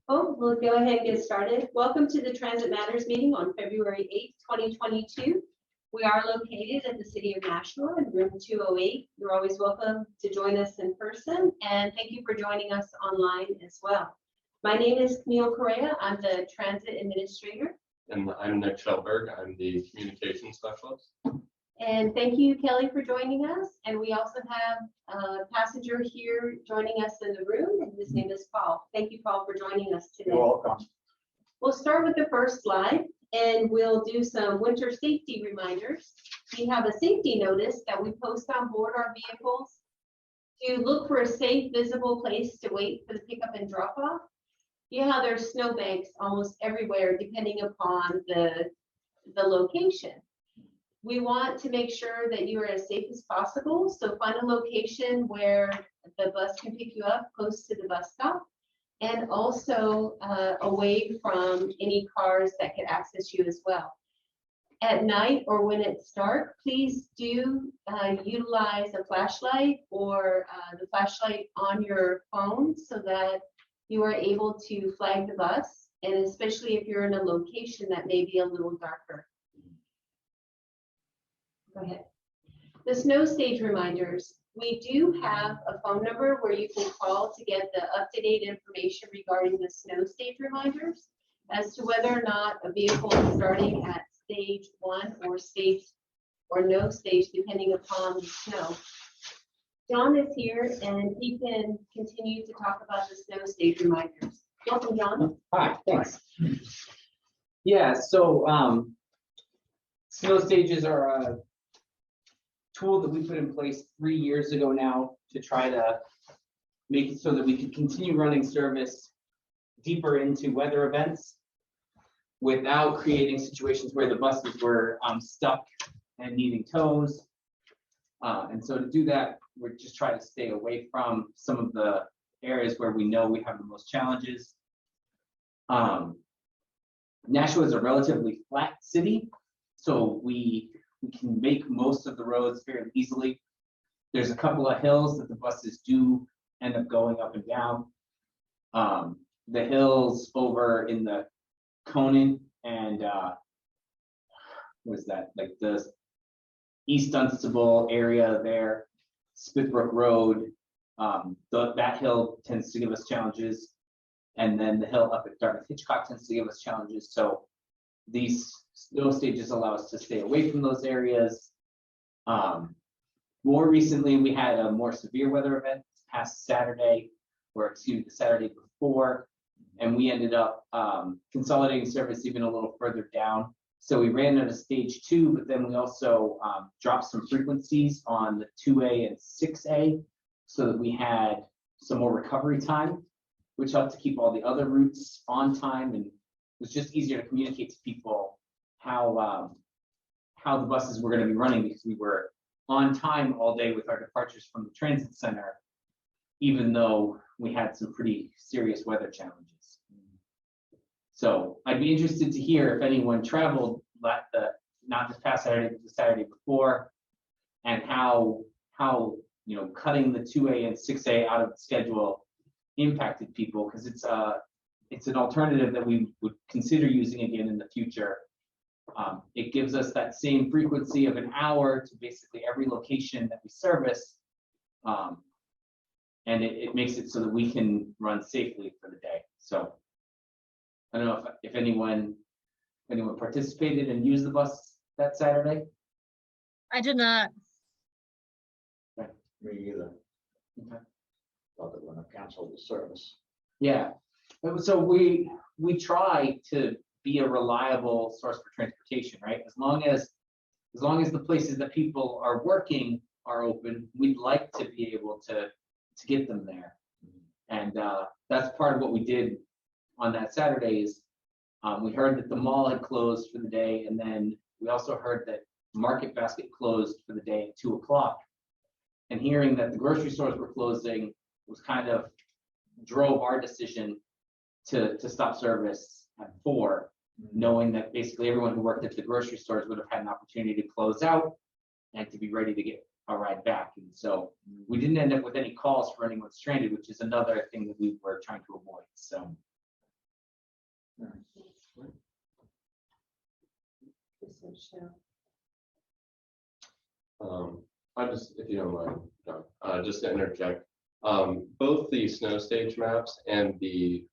Oh, we'll go ahead and get started. Welcome to the Transit Matters meeting on February 8th, 2022. We are located at the City of Nashville in room 208. You're always welcome to join us in person, and thank you for joining us online as well. My name is Camille Correa. I'm the Transit Administrator. And I'm Nick Shelberg. I'm the Communications Specialist. And thank you, Kelly, for joining us. And we also have a passenger here joining us in the room, and his name is Paul. Thank you, Paul, for joining us today. You're welcome. We'll start with the first slide, and we'll do some winter safety reminders. We have a safety notice that we post on board our vehicles to look for a safe, visible place to wait for the pickup and drop off. You know how there's snowbanks almost everywhere, depending upon the location. We want to make sure that you are as safe as possible. So find a location where the bus can pick you up close to the bus stop, and also away from any cars that could access you as well. At night or when it's dark, please do utilize a flashlight or the flashlight on your phone so that you are able to flag the bus, and especially if you're in a location that may be a little darker. Go ahead. The snow stage reminders. We do have a phone number where you can call to get the up-to-date information regarding the snow stage reminders as to whether or not a vehicle is starting at stage 1 or no stage, depending upon the snow. John is here and he can continue to talk about the snow stage reminders. Welcome, John. Hi, thanks. Yeah, so snow stages are a tool that we put in place 3 years ago now to try to make it so that we could continue running service deeper into weather events without creating situations where the buses were stuck and needing tows. And so to do that, we're just trying to stay away from some of the areas where we know we have the most challenges. Nashville is a relatively flat city, so we can make most of the roads fairly easily. There's a couple of hills that the buses do end up going up and down. The hills over in the Conan and what is that, like the East Dunstable area there, Smithbrook Road, that hill tends to give us challenges, and then the hill up at Dartmouth Hitchcock tends to give us challenges. So these snow stages allow us to stay away from those areas. More recently, we had a more severe weather event this past Saturday, or excuse me, the Saturday before, and we ended up consolidating service even a little further down. So we ran at a stage 2, but then we also dropped some frequencies on the 2A and 6A so that we had some more recovery time, which helped to keep all the other routes on time, and it was just easier to communicate to people how the buses were going to be running, because we were on time all day with our departures from the transit center, even though we had some pretty serious weather challenges. So I'd be interested to hear if anyone traveled not this past Saturday, but the Saturday before, and how cutting the 2A and 6A out of the schedule impacted people, because it's an alternative that we would consider using again in the future. It gives us that same frequency of an hour to basically every location that we service, and it makes it so that we can run safely for the day. So I don't know if anyone participated and used the bus that Saturday. I did not. Me either. Okay. Thought they were going to cancel the service. Yeah, so we try to be a reliable source for transportation, right? As long as the places that people are working are open, we'd like to be able to get them there. And that's part of what we did on that Saturday is we heard that the mall had closed for the day, and then we also heard that Market Basket closed for the day at 2 o'clock. And hearing that the grocery stores were closing was kind of drove our decision to stop service at 4, knowing that basically everyone who worked at the grocery stores would have had an opportunity to close out and to be ready to get a ride back. And so we didn't end up with any calls for anyone stranded, which is another thing that we were trying to avoid. So I just, if you don't mind, John, just to interject, both the snow stage maps and the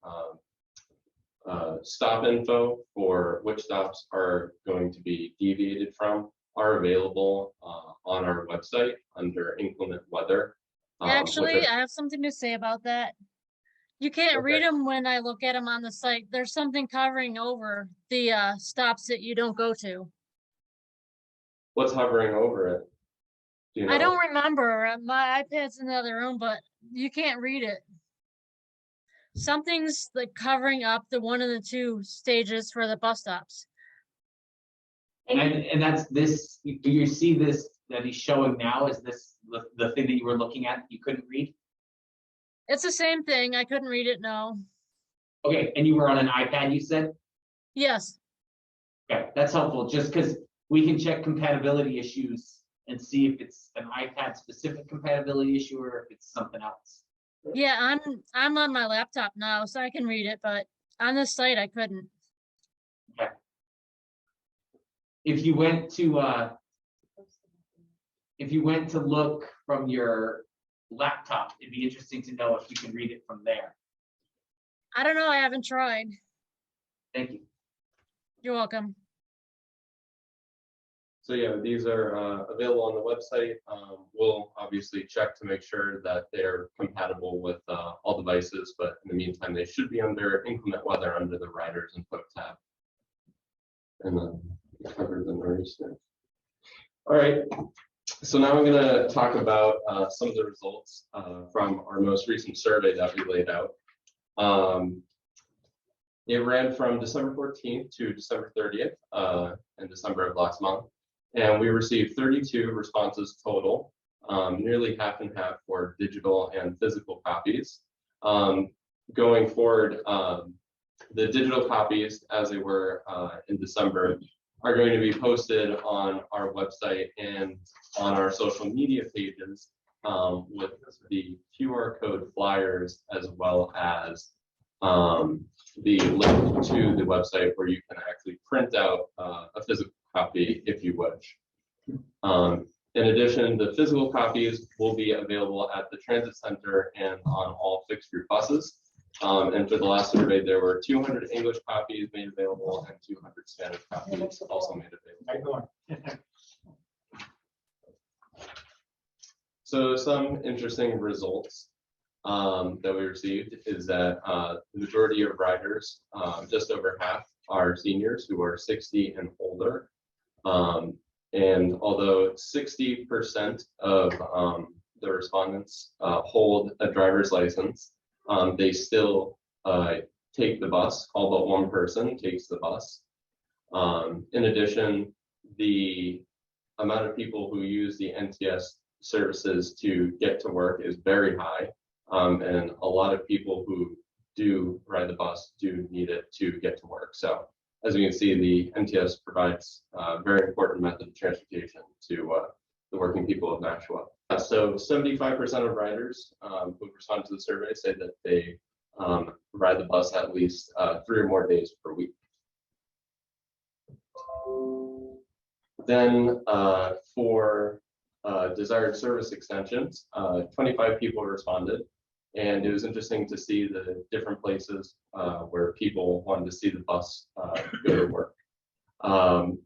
stop info for which stops are going to be deviated from are available on our website under inclement weather. which Actually, are- I have something to say about that. You can't Okay. read them when I look at them on the site. There's something covering over the stops that you don't go to. What's hovering over it? Do you know? I don't remember. My iPad's in the other room, but you can't read it. Something's like covering up the 1 and the 2 stages for the bus stops. And that's this, do you see this that he's showing now? Is this the thing that you were looking at that you couldn't read? It's the same thing. I couldn't read it, no. Okay, and you were on an iPad, you said? Yes. Okay, that's helpful, just because we can check compatibility issues and see if it's an iPad specific compatibility issue or if it's something else. Yeah, I'm on my laptop now, so I can read it, but on the site I couldn't. If you went to look from your laptop, it'd be interesting to know if you can read it from there. I don't know, I haven't tried. Thank you. You're welcome. So yeah, these are available on the website. We'll obviously check to make sure that they're compatible with all devices, but in the meantime, they should be under inclement weather under the riders and folk tab. And then cover the noise there. All right, so now I'm gonna talk about some of the results from our most recent survey that we laid out. It ran from December 14th to December 30th in December of last month. And we received 32 responses total, nearly half and half for digital and physical copies. Going forward, the digital copies, as they were in December, are going to be posted on our website and on our social media pages with the QR code flyers, as well as the link to the website where you can actually print out a physical copy if you wish. In addition, the physical copies will be available at the transit center and on all fixed route buses. And for the last survey, there were 200 English copies made available and 200 Spanish copies also made available. So some interesting results that we received is that the majority of riders, just over half, are seniors who are 60 and older. And although 60% of the respondents hold a driver's license, they still take the bus. All but one person takes the bus. In addition, the amount of people who use the NTS services to get to work is very high. And a lot of people who do ride the bus do need it to get to work. So as you can see, the NTS provides a very important method of transportation to the working people of Nashua. So 75% of riders who respond to the survey say that they ride the bus at least 3 or more days per week. Then for desired service extensions, 25 people responded. And it was interesting to see the different places where people wanted to see the bus go to work.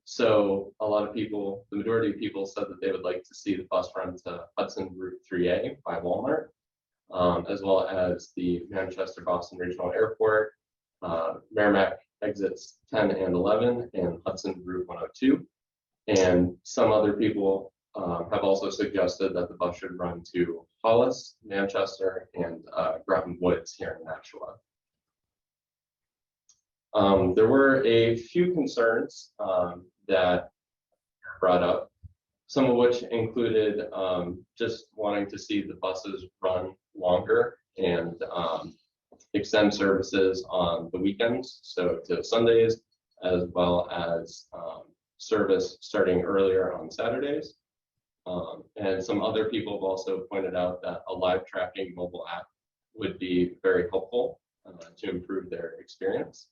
So a lot of people, the majority of people said that they would like to see the bus run to Hudson Route 3A by Walmart, as well as the Manchester-Boston Regional Airport, Merrimack exits 10 and 11, and Hudson Route 102. And some other people have also suggested that the bus should run to Hollis, Manchester, and Groton Woods here in Nashua. There were a few concerns that brought up, some of which included just wanting to see the buses run longer and extend services on the weekends, so to Sundays, as well as service starting earlier on Saturdays. And some other people have also pointed out that a live tracking mobile app would be very helpful to improve their experience.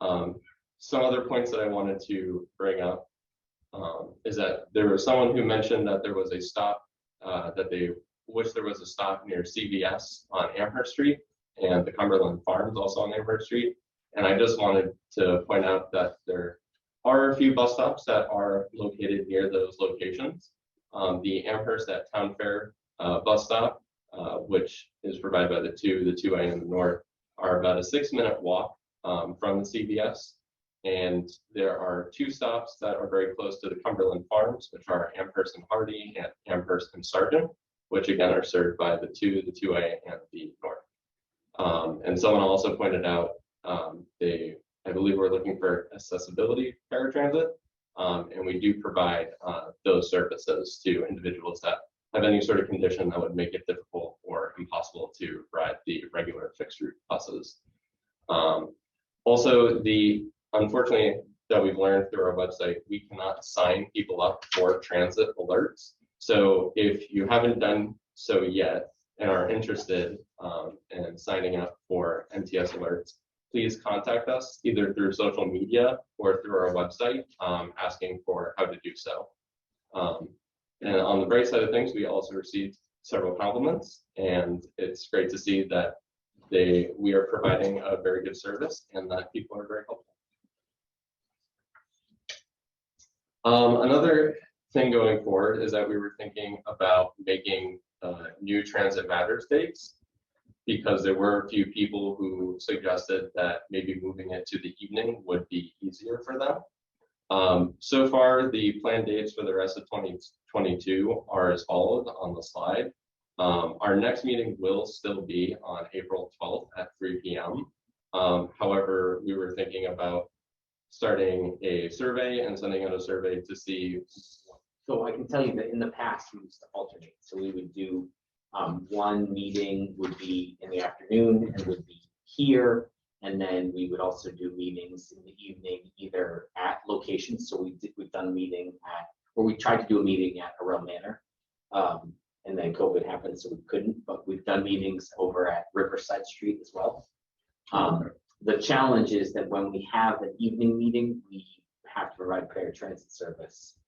Some other points that I wanted to bring up is that there was someone who mentioned that there was a stop, that they wish there was a stop near CVS on Amherst Street and the Cumberland Farms also on Amherst Street. And I just wanted to point out that there are a few bus stops that are located near those locations. The Amherst at Town Fair bus stop, which is provided by the 2A in the north, are about a 6-minute walk from the CVS. And there are 2 stops that are very close to the Cumberland Farms, which are Amherst and Hardy and Amherst and Sargent, which again are served by the 2A, and the north. And someone also pointed out I believe we're looking for accessibility paratransit, and we do provide those services to individuals that have any sort of condition that would make it difficult or impossible to ride the regular fixed route buses. Also, unfortunately, that we've learned through our website, we cannot sign people up for transit alerts. So if you haven't done so yet and are interested in signing up for MTS alerts, please contact us either through social media or through our website, asking for how to do so. And on the bright side of things, we also received several compliments, and it's great to see that we are providing a very good service and that people are very helpful. Another thing going forward is that we were thinking about making new Transit Matters dates, because there were a few people who suggested that maybe moving it to the evening would be easier for them. So far, the planned dates for the rest of 2022 are as follows on the slide. Our next meeting will still be on April 12th at 3 p.m. However, we were thinking about starting a survey and sending out a survey to see. So I can tell you that in the past, we used to alternate. So we would do one meeting would be in the afternoon and would be here. And then we would also do meetings in the evening, either at locations. So we've done a meeting or we tried to do a meeting at Arell Manor. And then COVID happened, so we couldn't, but we've done meetings over at Riverside Street as well. The challenge is that when we have an evening meeting, we have to provide paratransit service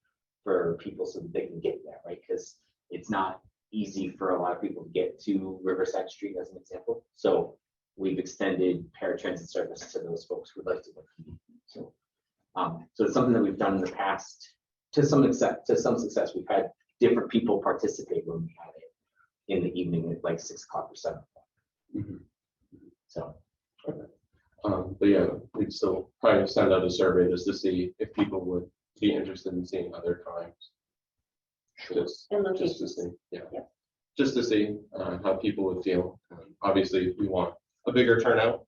for people so that they can get there, right? Because it's not easy for a lot of people to get to Riverside Street, as an example. So we've extended paratransit service to those folks who would like to go. So it's something that we've done in the past to some success. We've had different people participate when we had it in the evening at like 6 o'clock or 7 o'clock. Mm-hmm. So. Okay. But yeah, we'd still probably send out a survey just to see if people would be interested in seeing other times. Just to see, yeah. Yep. Just to see how people would feel. Obviously, we want a bigger turnout,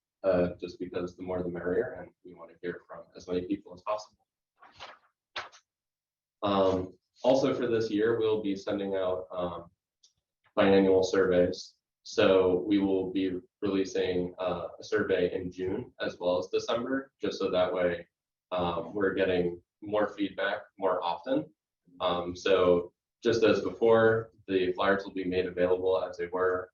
just because the more the merrier, and we want to hear from as many people as possible. Also for this year, we'll be sending out biannual surveys. So we will be releasing a survey in June as well as December, just so that way we're getting more feedback more often. So just as before, the flyers will be made available as they were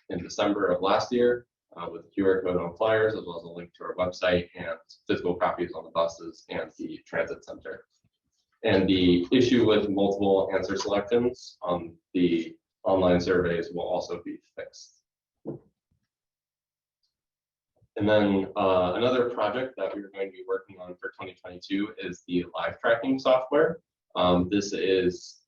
in December of last year, with a QR code on flyers, as well as a link to our website and physical copies on the buses and the transit center. And the issue with multiple answer selections on the online surveys will also be fixed. And then another project that we're going to be working on for 2022 is the live tracking software. This is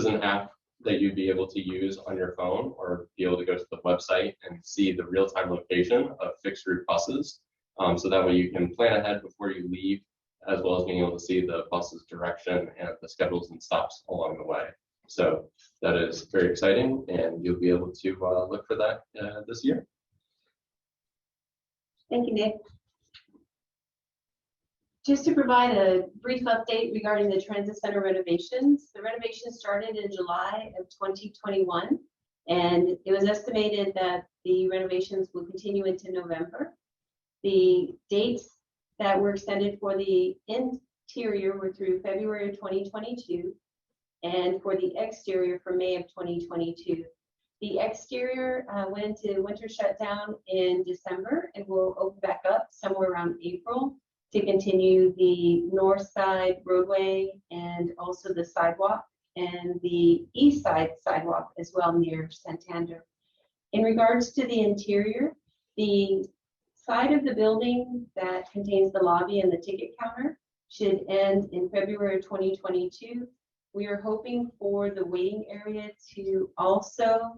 an app that you'd be able to use on your phone, or be able to go to the website and see the real-time location of fixed route buses. So that way you can plan ahead before you leave, as well as being able to see the bus's direction and the schedules and stops along the way. So that is very exciting, and you'll be able to look for that this year. Thank you, Nick. Just to provide a brief update regarding the transit center renovations. The renovation started in July of 2021, and it was estimated that the renovations will continue into November. The dates that were extended for the interior were through February of 2022, and for the exterior for May of 2022. The exterior went into winter shutdown in December and will open back up somewhere around April. to continue the north side roadway and also the sidewalk and the east side sidewalk as well near Santander. In regards to the interior, the side of the building that contains the lobby and the ticket counter should end in February 2022. We are hoping for the waiting area to also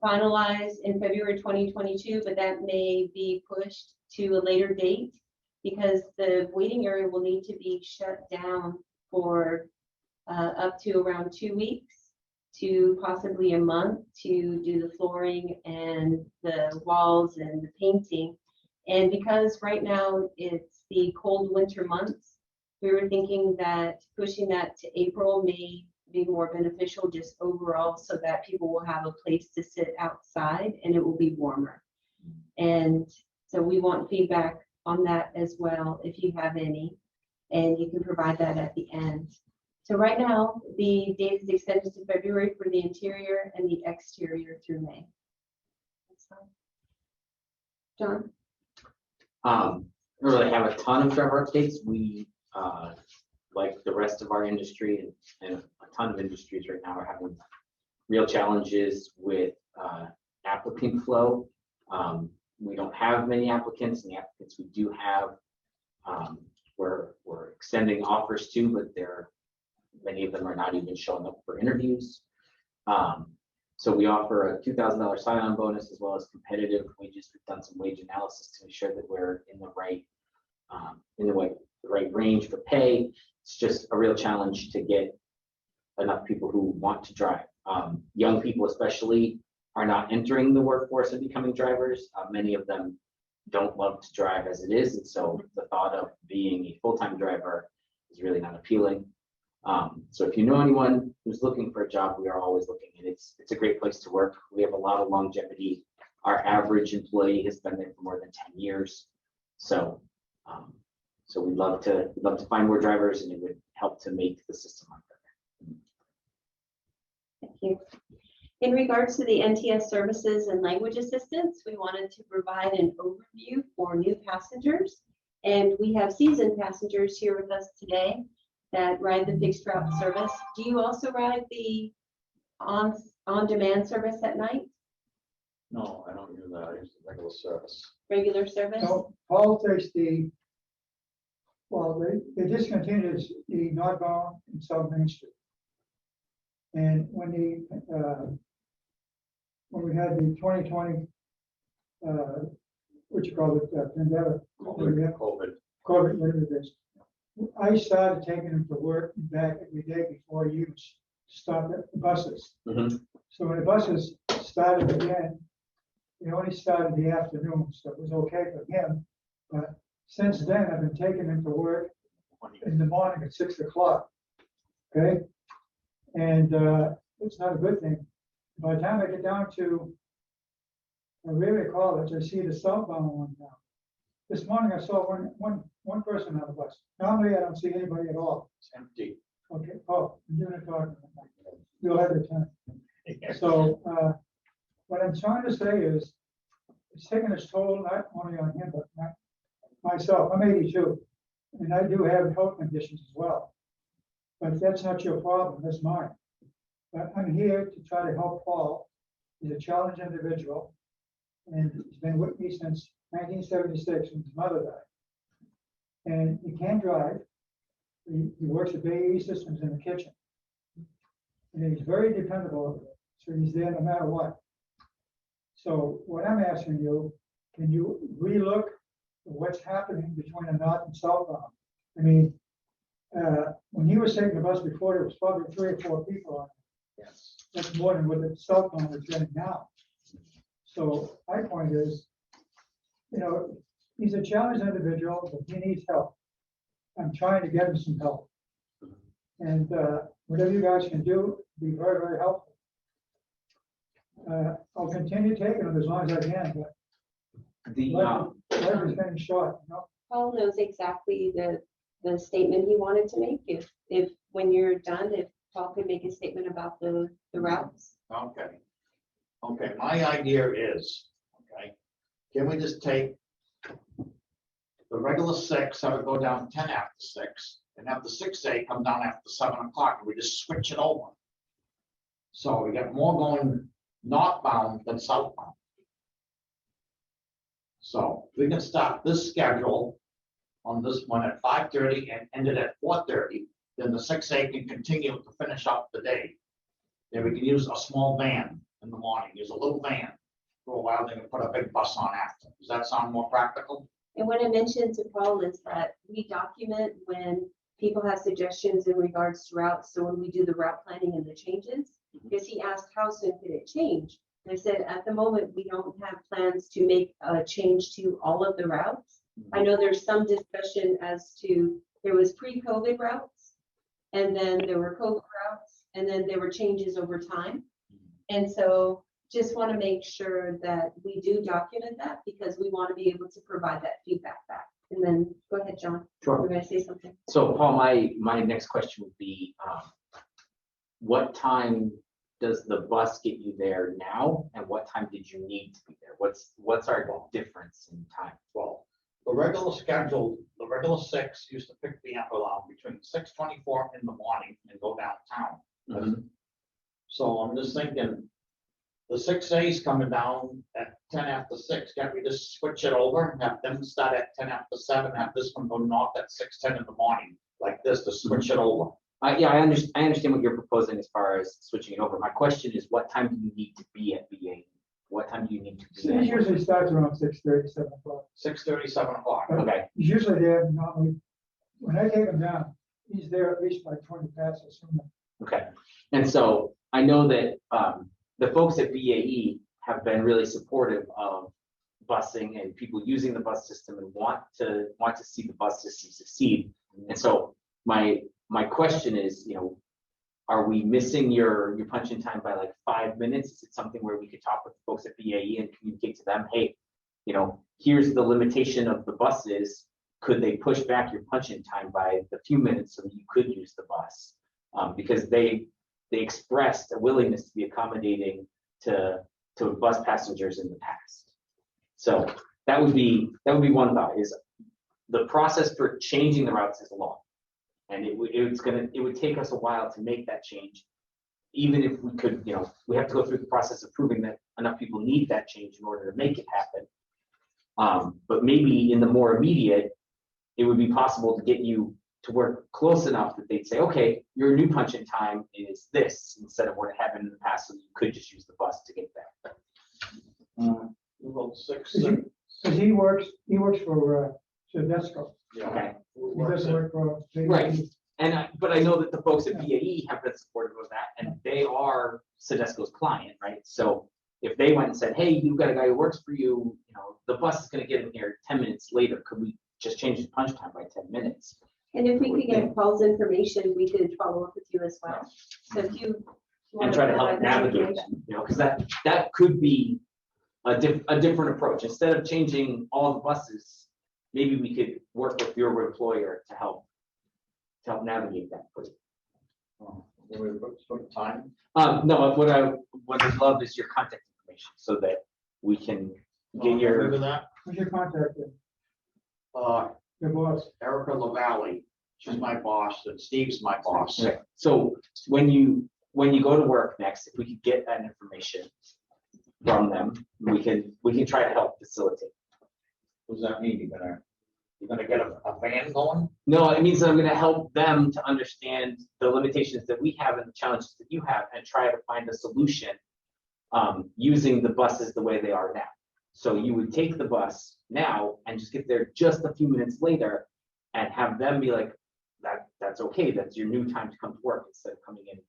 finalize in February 2022, but that may be pushed to a later date because the waiting area will need to be shut down for up to around 2 weeks to possibly a month to do the flooring and the walls and the painting. And because right now it's the cold winter months, we were thinking that pushing that to April may be more beneficial just overall so that people will have a place to sit outside and it will be warmer. And so we want feedback on that as well if you have any, and you can provide that at the end. So right now, the date is extended to February for the interior and the exterior through May. John? I don't really have a ton of driver updates. We, like the rest of our industry and a ton of industries right now are having real challenges with applicant flow. We don't have many applicants, and the applicants we do have, we're extending offers to, but many of them are not even showing up for interviews. So we offer a $2,000 sign-on bonus as well as competitive wages. We've done some wage analysis to ensure that we're in the right range for pay. It's just a real challenge to get enough people who want to drive. Young people especially are not entering the workforce and becoming drivers. Many of them don't love to drive as it is, and so the thought of being a full-time driver is really not appealing. So if you know anyone who's looking for a job, we are always looking, and it's a great place to work. We have a lot of longevity. Our average employee has been there for more than 10 years. So we'd love to find more drivers, and it would help to make the system work better. Thank you. In regards to the NTS services and language assistance, we wanted to provide an overview for new passengers. And we have seasoned passengers here with us today that ride the fixed route service. Do you also ride the on-demand service at night? No, I don't do that. I use the regular service. Regular service? No, Paul takes they discontinued the northbound in South Main Street. And when we had the 2020, pandemic, COVID, whatever it is, I started taking him to work and back every day before he would stop at the buses. Mm-hmm. So when the buses started again, they only started in the afternoon, so it was okay for him. But since then, I've been taking him to work in the morning at 6 o'clock. Okay, and it's not a good thing. By the time I get down to Area College, I see the southbound one now. This morning I saw one person on the bus. Normally I don't see anybody at all. It's empty. Okay, oh, I'm doing a talk. You'll have your time. So what I'm trying to say is it's taking its toll not only on him, but myself. I'm 82 and I do have health conditions as well. But that's not your problem, that's mine. But I'm here to try to help Paul. He's a challenged individual and he's been with me since 1976 when his mother died. And he can't drive. He works at BAE Systems in the kitchen. And he's very dependable, so he's there no matter what. So what I'm asking you, can you relook at what's happening between the north and southbound? I mean, when he was taking the bus before, there was probably 3 or 4 people on it. Yes. That's more than what the southbound is getting now. So my point is, he's a challenged individual, but he needs help. I'm trying to get him some help. And whatever you guys can do, be very, very helpful. I'll continue taking him as long as I can, but life is getting short, Paul knows exactly the statement he wanted to make. If when you're done, if Paul could make a statement about the routes. Okay. My idea is, can we just take the regular 6, have it go down 10 after 6, and have the 6A come down after 7 o'clock, and we just switch it over. So we get more going northbound than southbound. So we can start this schedule on this one at 5:30 and end it at 4:30. Then the 6A can continue to finish up the day. Then we can use a small van in the morning, use a little van for a while, then we put a big bus on after. Does that sound more practical? And what I mentioned to Paul is that we document when people have suggestions in regards to routes. So when we do the route planning and the changes, because he asked how soon could it change? And I said, at the moment, we don't have plans to make a change to all of the routes. I know there's some discussion as to, there was pre-COVID routes, and then there were COVID routes, and then there were changes over time. And so just want to make sure that we do document that, because we want to be able to provide that feedback back. And then, go ahead, John. Sure. You're going to say something? So Paul, my next question would be, what time does the bus get you there now? And what time did you need to be there? What's our difference in time? Well, the regular schedule, the regular 6 used to pick me up around between 6:24 in the morning and go downtown. Mhm. So I'm just thinking, the 6A's coming down at 10 after 6. Can't we just switch it over and have them start at 10 after 7, have this one go north at 6:10 in the morning, like this, to switch it over? Yeah, I understand what you're proposing as far as switching it over. My question is, what time do you need to be at BA? What time do you need to be It there? usually starts around 6:30, 7 o'clock. 6:30, 7 o'clock. Okay, He's usually there normally, when I take him down, he's there at least by 20 past or sooner. okay. And so I know that the folks at BAE have been really supportive of busing and people using the bus system and want to see the bus system succeed. And so my question is, are we missing your punch-in time by like 5 minutes? Is it something where we could talk with the folks at BAE and communicate to them, hey, here's the limitation of the buses. Could they push back your punch-in time by a few minutes so that you could use the bus? Because they expressed a willingness to be accommodating to bus passengers in the past. So that would be one thought, is the process for changing the routes is long. And it would take us a while to make that change. Even if we could, we have to go through the process of proving that enough people need that change in order to make it happen. But maybe in the more immediate, it would be possible to get you to work close enough that they'd say, okay, your new punch-in time is this, instead of what happened in the past, so you could just use the bus to get there. Well, 6. Because he works for Tedesco. Okay. He doesn't work for. Right. But I know that the folks at BAE have been supportive of that, and they are Sedesco's client, right? So if they went and said, hey, you've got a guy who works for you, the bus is going to get in here 10 minutes later, could we just change his punch time by 10 minutes? And if we could get Paul's information, we could follow up with you as well. So if you. And try to help navigate them, because that could be a different approach. Instead of changing all the buses, maybe we could work with your employer to help navigate that for you. Time? No, what I'd love is your contact information so that we can get your. That? Who's your contact? Your boss. Erica LaValle, she's my boss, and Steve's my boss. Okay. So when you go to work next, if we could get that information from them, we can try to help facilitate. What does that mean? You're gonna get a van going? No, it means that I'm gonna help them to understand the limitations that we have and the challenges that you have, and try to find a solution using the buses the way they are now. So you would take the bus now and just get there just a few minutes later and have them be like, that's okay, that's your new time to come to work, instead of coming in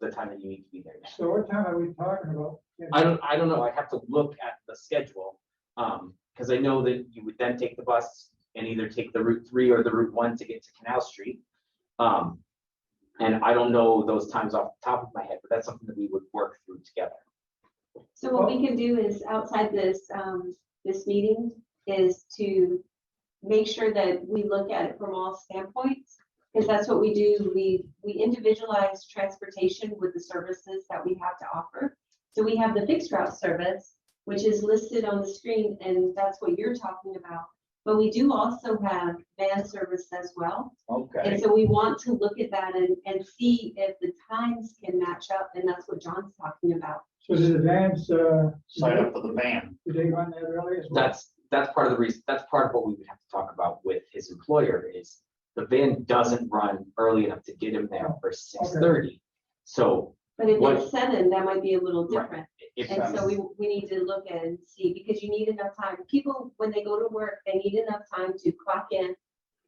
the time that you need to be there now. So what time are we talking about? I don't know, I have to look at the schedule, because I know that you would then take the bus and either take the Route 3 or the Route 1 to get to Canal Street. And I don't know those times off the top of my head, but that's something that we would work through together. So what we can do is, outside this, this meeting, is to make sure that we look at it from all standpoints, because that's what we do. We individualize transportation with the services that we have to offer. So we have the fixed route service, which is listed on the screen, and that's what you're talking about. but we do also have van service as well. And Okay, so we want to look at that and see if the times can match up, and that's what John's talking about. So does the vans, sign up for the van. do they run that early as well? That's part of the reason, that's part of what we would have to talk about with his employer is the van doesn't run early enough to get him there for 6:30. So But if What- it's 7, that might be a little Right. different. if, And so we need to look and see, because you need enough time. People, when they go to work, they need enough time to clock in,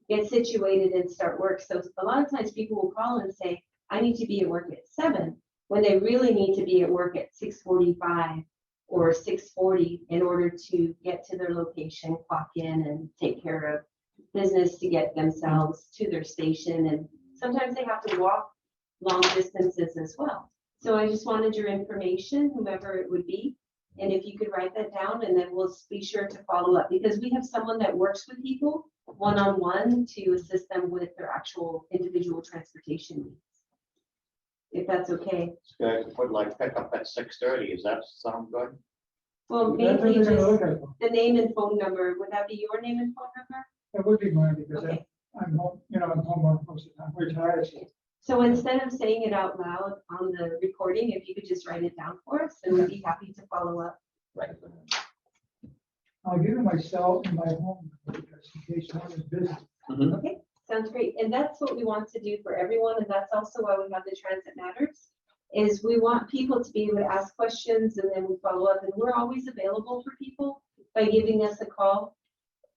get situated and start work. So a lot of times people will call and say, I need to be at work at 7, when they really need to be at work at 6:45 or 6:40 in order to get to their location, clock in and take care of business to get themselves to their station. And sometimes they have to walk long distances as well. So I just wanted your information, whomever it would be. And if you could write that down, and then we'll be sure to follow up, because we have someone that works with people one-on-one to assist them with their actual individual transportation needs. If that's okay. So I put like pick up at 6:30, does that sound good? Well, That's what mainly they're gonna look just at. the name and phone number. Would that be your name and phone number? That would be mine, because Okay. I'm home, I'm home most of the time, retired. So So instead of saying it out loud on the recording, if you could just write it down for us, and we'd be happy to follow up. I'll give you my cell in my home, because in case one is busy. Okay, sounds great. And that's what we want to do for everyone. And that's also why we have the Transit Matters, is we want people to be able to ask questions and then we follow up. And we're always available for people by giving us a call.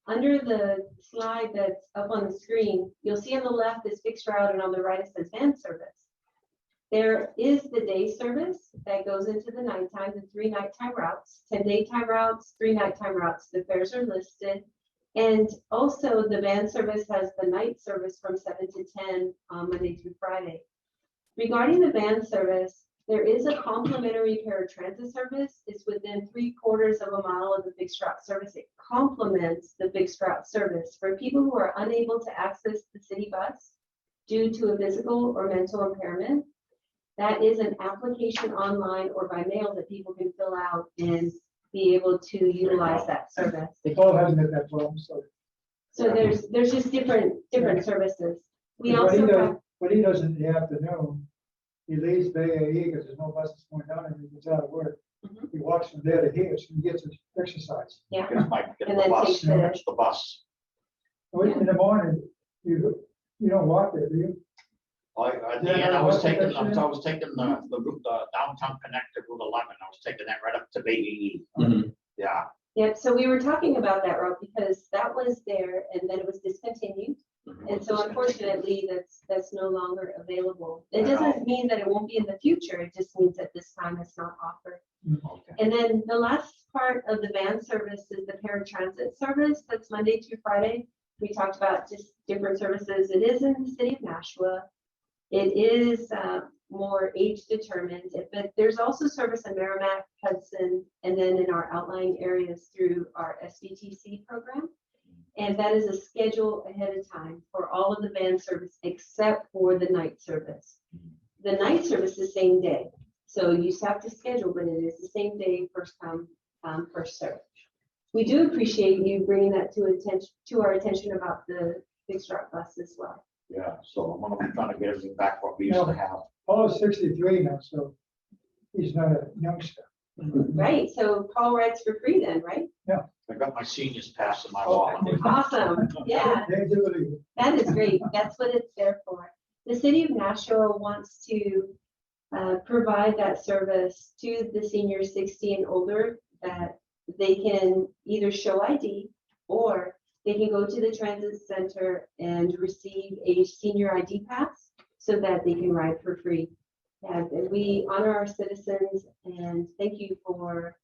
Under the slide that's up on the screen, you'll see on the left is fixed route and on the right it says van service. There is the day service that goes into the nighttime, the 3 nighttime routes, 10 daytime routes, 3 nighttime routes. The fares are listed. And also the van service has the night service from 7 to 10 on Monday through Friday. Regarding the van service, there is a complimentary paratransit service. It's within 3/4 of a mile of the fixed route service. It complements the fixed route service for people who are unable to access the city bus due to a physical or mental impairment. That is an application online or by mail that people can fill out and be able to utilize that service. Paul hasn't had that problem, so. So there's just different services. We What he also does- have, What he does in the afternoon, he leaves Bay AE because there's no buses going down and he gets out of work. Mhm. He walks from there to here, so he gets his exercise. yeah, Get And the then bus, take the- catch the bus. In the morning, you don't walk there, do you? At the Yeah, end, I was what's taking, that I was shit? I was taking the route, the downtown connector Route 11, I was taking that right up to Bay AE. Mhm. Yeah. yeah, so we were talking about that route because that was there and then it was discontinued. And so unfortunately, that's no longer available. It I know. doesn't mean that it won't be in the future, it just means that this time it's not offered. Okay. And then the last part of the van service is the paratransit service, that's Monday through Friday. We talked about just different services. It is in the city of Nashua. It is more age determined, but there's also service in Merrimack, Hudson, and then in our outlying areas through our SBTC program. And that is a schedule ahead of time for all of the van service except for the night service. The night service is same day. So you just have to schedule, but it is the same day, first come, first served. We do appreciate you bringing that to our attention about the fixed route bus as well. Yeah, so I'm gonna be trying to get everything back what we used to have. Paul is 63 now, so he's not a youngster. Right, so Paul rides for free then, right? I got my seniors pass in my Oh, wallet. Awesome, yeah. They do it. That is great. That's what it's there for. The city of Nashua wants to provide that service to the seniors 60 and older, that they can either show ID or they can go to the transit center and receive a senior ID pass so that they can ride for free. And we honor our citizens and thank you for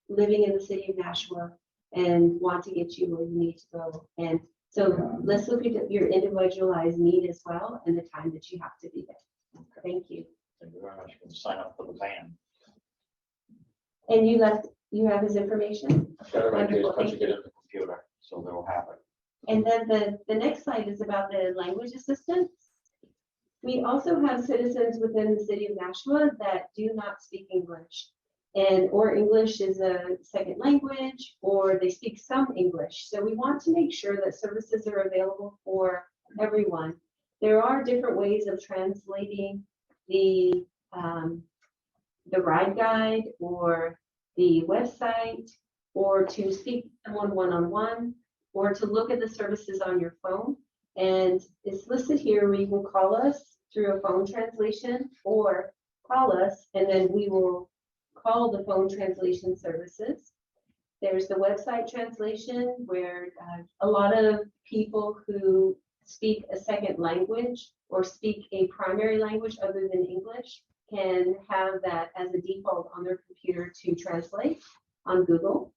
living in the city of Nashua and want to get you where you need to go. And so let's look at your individualized need as well and the time that you have to be there. Thank you. Thank you very much. You can sign up for the van. And you have his information? Got it right here, Wonderful, punch thank it in the computer, so they'll have it. And then the next slide is about the language assistance. We also have citizens within the city of Nashua that do not speak English. and or English is a second language, or they speak some English. So we want to make sure that services are available for everyone. There are different ways of translating the ride guide or the website, or to speak to someone one-on-one, or to look at the services on your phone. And it's listed here where you can call us through a phone translation, or call us and then we will call the phone translation services. There's the website translation where a lot of people who speak a second language or speak a primary language other than English can have that as a default on their computer to translate on Google,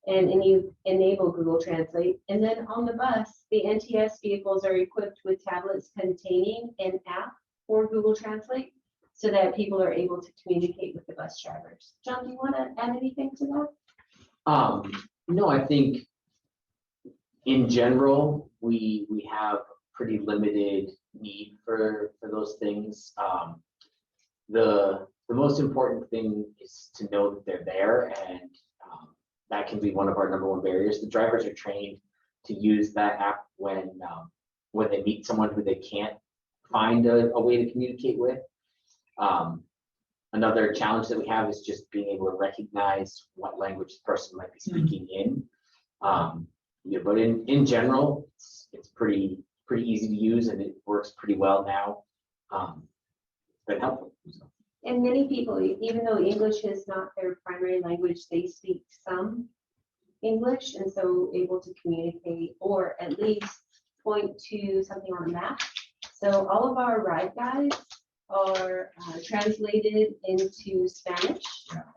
and you enable Google Translate. And then on the bus, the NTS vehicles are equipped with tablets containing an app for Google Translate so that people are able to communicate with the bus drivers. John, do you want to add anything to that? No, I think in general, we have pretty limited need for those things. The most important thing is to know that they're there, and that can be one of our number one barriers. The drivers are trained to use that app when they meet someone who they can't find a way to communicate with. Another challenge that we have is just being able to recognize what language the person might be speaking in. Yeah, but in general, it's pretty easy to use, and it works pretty well now. It's been helpful. So. And many people, even though English is not their primary language, they speak some English, and so able to communicate or at least point to something on a map. So all of our ride guides are translated into Spanish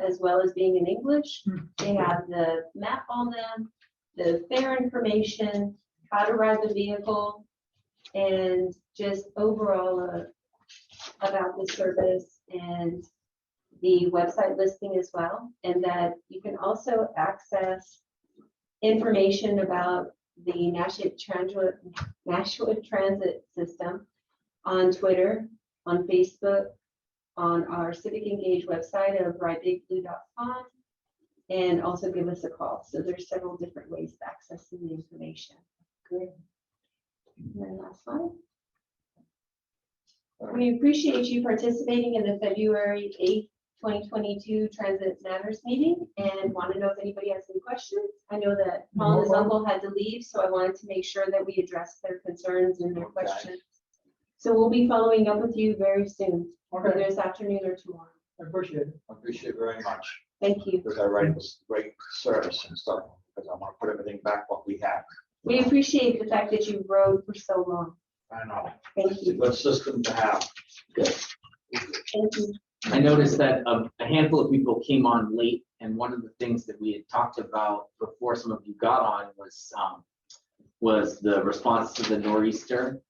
as well as being in English. They have the map on them, the fare information, how to ride the vehicle, and just overall about the service and the website listing as well. And that you can also access information about the Nashua Transit System on Twitter, on Facebook, on our Civic Engage website of rideBigBlue.com, and also give us a call. So there's several different ways of accessing the information. Good. And then last slide. We appreciate you participating in the February 8th, 2022 Transit Matters meeting, and want to know if anybody has any questions. I know that Paul and his uncle had to leave, so I wanted to make sure that we addressed their concerns and their questions. So we'll be following up with you very soon, either this afternoon or tomorrow. I appreciate it. I appreciate it very much, Thank you. because I write this great service and stuff, because I want to put everything back what we have. We appreciate the fact that you rode for so long. I know. Thank It's a you. good system to have. Good. Thank you. I noticed that a handful of people came on late, and one of the things that we had talked about before some of you got on was the response to the nor'easter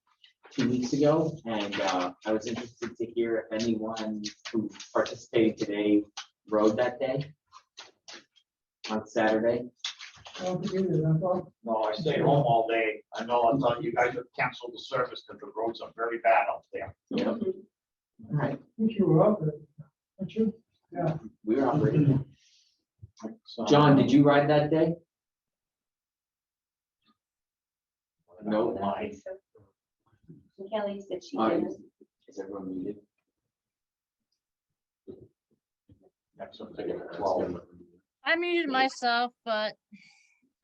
2 weeks ago, and I was interested to hear if anyone who participated today rode that day on Saturday. I don't think it is, I thought. No, I stayed home all day. I know, I thought you guys have canceled the service because the roads are very bad out there. Yep. All right, I think you were up there, weren't you? Yeah. we were operating. So- John, did you ride that day? No. I don't think so. And Kelly said she All right. didn't. Is everyone muted? Next one, take it at 12. I muted myself, but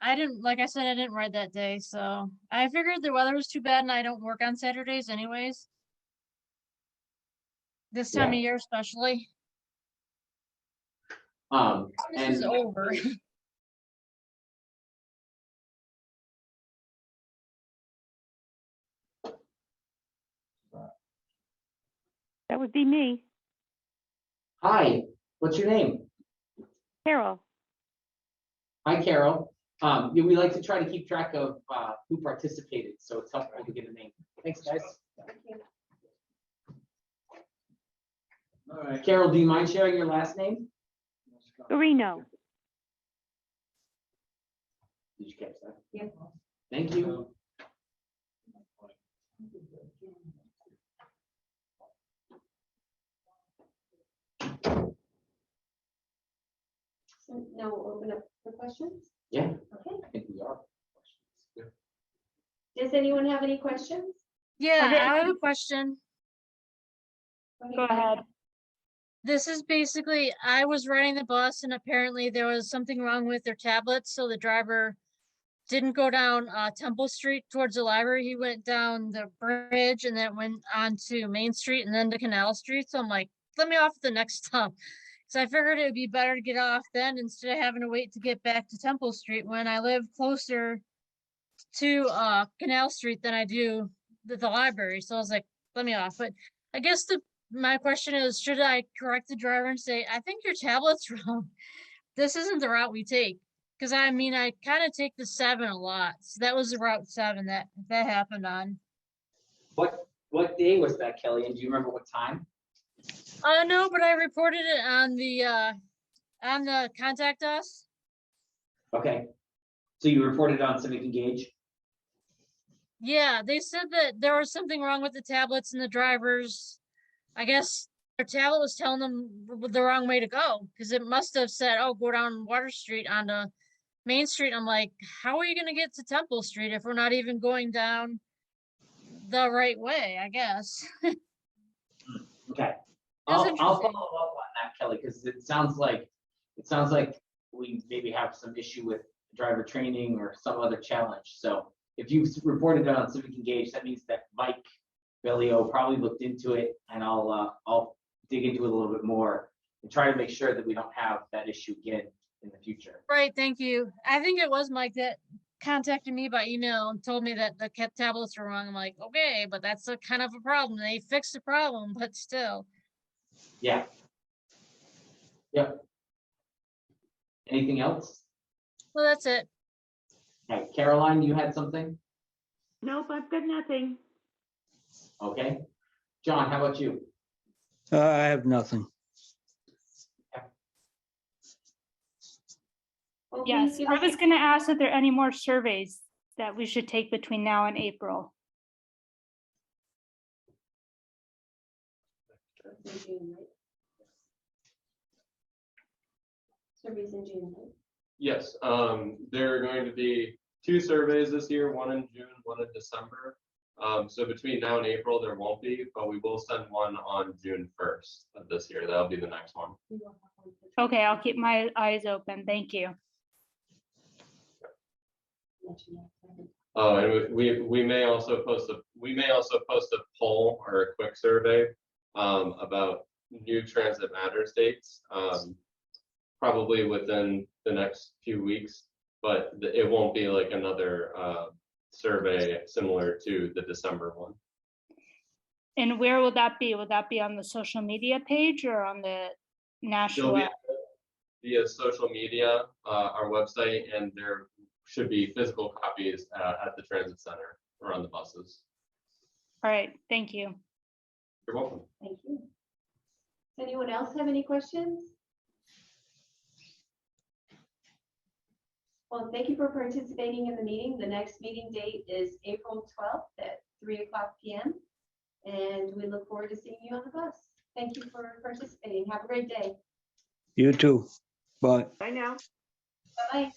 I didn't, like I said, I didn't ride that day, so I figured the weather was too bad and I don't work on Saturdays anyways. This time of year especially. This is And over. That would be me, hi, what's your name? Carol. Hi, Carol. Yeah, we like to try to keep track of who participated, so it's helpful to get a name. Thanks, guys. All right. Carol, do you mind sharing your last name? Garino. Did you catch that? Yeah. Thank you. Now we'll open up for questions. Yeah, Okay. I think we are. Does anyone have any questions? Yeah, Okay. I have a question. Go ahead. This is basically, I was riding the bus and apparently there was something wrong with their tablets, so the driver didn't go down Temple Street towards the library. He went down the bridge and then went on to Main Street and then to Canal Street. So I'm like, let me off at the next stop. So I figured it would be better to get off then instead of having to wait to get back to Temple Street when I live closer to Canal Street than I do the library. So I was like, let me off. But I guess my question is, should I correct the driver and say, I think your tablet's wrong. This isn't the route we take. Because I mean, I kind of take the 7 a lot. So that was the route 7 that happened on. What day was that, Kelly? And do you remember what time? No, but I reported it on the contact us. Okay. So you reported on Civic Engage? Yeah, they said that there was something wrong with the tablets and the drivers. I guess their tablet was telling them the wrong way to go because it must have said, "Oh, go down Water Street onto Main Street." I'm like, how are you going to get to Temple Street if we're not even going down the right way? I guess. Okay. That's I'll follow interesting. up on that, Kelly, because it sounds like we maybe have some issue with driver training or some other challenge. So if you've reported it on Civic Engage, that means that Mike Bellio probably looked into it, and I'll dig into it a little bit more and try to make sure that we don't have that issue again in the future. Right, thank you. I think it was Mike that contacted me by email and told me that the tablets were wrong. I'm like, okay, but that's a kind of a problem. They fixed the problem, but still. Yeah. Yep. Anything else? Well, that's it. Okay, Caroline, you had something? Nope, I've got nothing. Okay. John, how about you? I have nothing. Well, please Yes, give I us was going to ask if there are any more surveys that we should take between now and April. in June, right? Surveys in June, right? Yes, there are going to be 2 surveys this year, one in June, one in December. So between now and April, there won't be, but we will send one on June 1st of this year. That'll be the next one. We will have one for Okay, I'll keep my eyes open. Thank you. mention that. Oh, and we may also post a poll or a quick survey about new Transit Matters dates, probably within the next few weeks, but it won't be like another survey similar to the December one. And where will that be? Will that be on the social media page or on the It'll national? be via social media, our website, and there should be physical copies at the transit center or on the buses. All right, thank you. You're welcome. Thank you. Does anyone else have any questions? Well, thank you for participating in the meeting. The next meeting date is April 12th at 3:00 p.m. And we look forward to seeing you on the bus. Thank you for participating. Have a great day. You too. Bye. Bye now. Bye-bye.